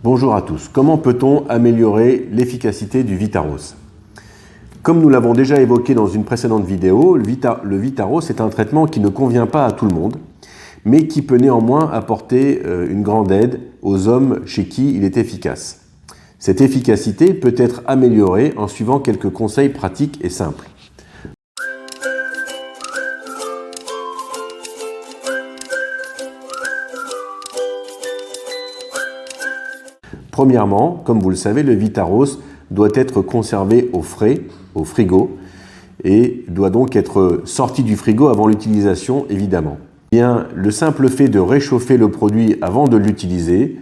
Bonjour à tous. Comment peut-on améliorer l'efficacité du Vitaros? Comme nous l'avons déjà évoqué dans une précédente vidéo, le Vitaros est un traitement qui ne convient pas à tout le monde, mais qui peut néanmoins apporter une grande aide aux hommes chez qui il est efficace. Cette efficacité peut être améliorée en suivant quelques conseils pratiques et simples. Premièrement, comme vous le savez, le Vitaros doit être conservé au frais, au frigo, et doit donc être sorti du frigo avant l'utilisation, évidemment. Bien, le simple fait de réchauffer le produit avant de l'utiliser,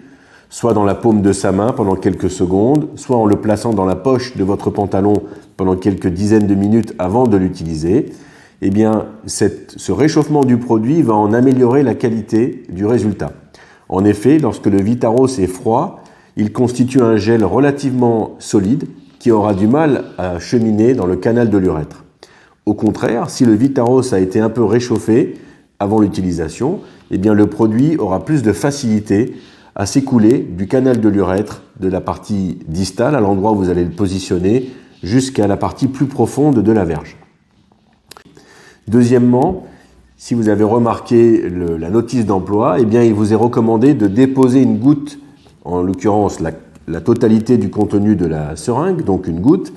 soit dans la paume de sa main pendant quelques secondes, soit en le plaçant dans la poche de votre pantalon pendant quelques dizaines de minutes avant de l'utiliser, eh bien, ce réchauffement du produit va en améliorer la qualité du résultat. En effet, lorsque le Vitaros est froid, il constitue un gel relativement solide qui aura du mal à cheminer dans le canal de l'urètre. Au contraire, si le Vitaros a été un peu réchauffé avant l'utilisation, eh bien le produit aura plus de facilité à s'écouler du canal de l'urètre, de la partie distale, à l'endroit où vous allez le positionner, jusqu'à la partie plus profonde de la verge. Deuxièmement, si vous avez remarqué la notice d'emploi, eh bien il vous est recommandé de déposer une goutte, en l'occurrence la totalité du contenu de la seringue, donc une goutte,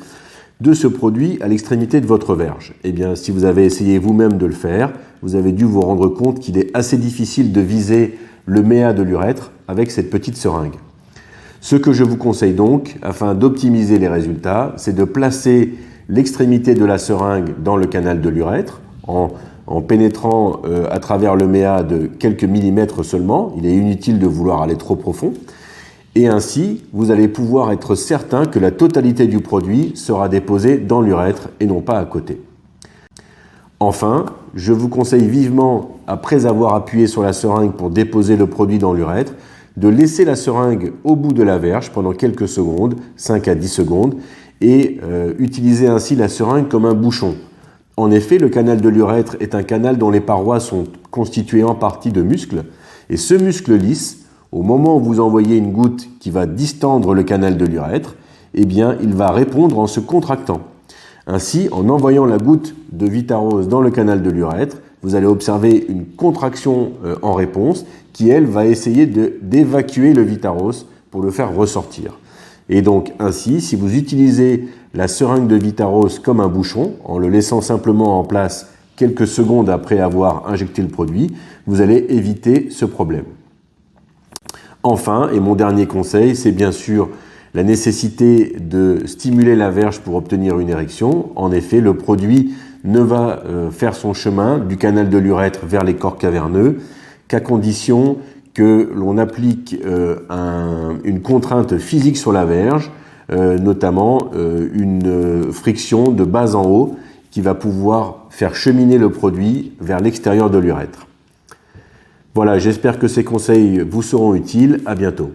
de ce produit à l'extrémité de votre verge. Eh bien, si vous avez essayé vous-même de le faire, vous avez dû vous rendre compte qu'il est assez difficile de viser le méa de l'urètre avec cette petite seringue. Ce que je vous conseille donc, afin d'optimiser les résultats, c'est de placer l'extrémité de la seringue dans le canal de l'urètre, en pénétrant à travers le méa de quelques millimètres seulement. Il est inutile de vouloir aller trop profond. Et ainsi, vous allez pouvoir être certain que la totalité du produit sera déposée dans l'urètre et non pas à côté. Enfin, je vous conseille vivement, après avoir appuyé sur la seringue pour déposer le produit dans l'urètre, de laisser la seringue au bout de la verge pendant quelques secondes, 5 à 10 secondes, et utiliser ainsi la seringue comme un bouchon. En effet, le canal de l'urètre est un canal dont les parois sont constituées en partie de muscles, et ce muscle lisse, au moment où vous envoyez une goutte qui va distendre le canal de l'urètre, eh bien, il va répondre en se contractant. Ainsi, en envoyant la goutte de Vitaros dans le canal de l'urètre, vous allez observer une contraction en réponse qui, elle, va essayer d'évacuer le Vitaros pour le faire ressortir. Et donc, ainsi, si vous utilisez la seringue de Vitaros comme un bouchon, en le laissant simplement en place quelques secondes après avoir injecté le produit, vous allez éviter ce problème. Enfin, et mon dernier conseil, c'est bien sûr la nécessité de stimuler la verge pour obtenir une érection. En effet, le produit ne va faire son chemin du canal de l'urètre vers les corps caverneux qu'à condition que l'on applique une contrainte physique sur la verge, notamment une friction de bas en haut qui va pouvoir faire cheminer le produit vers l'extérieur de l'urètre. Voilà, j'espère que ces conseils vous seront utiles. À bientôt.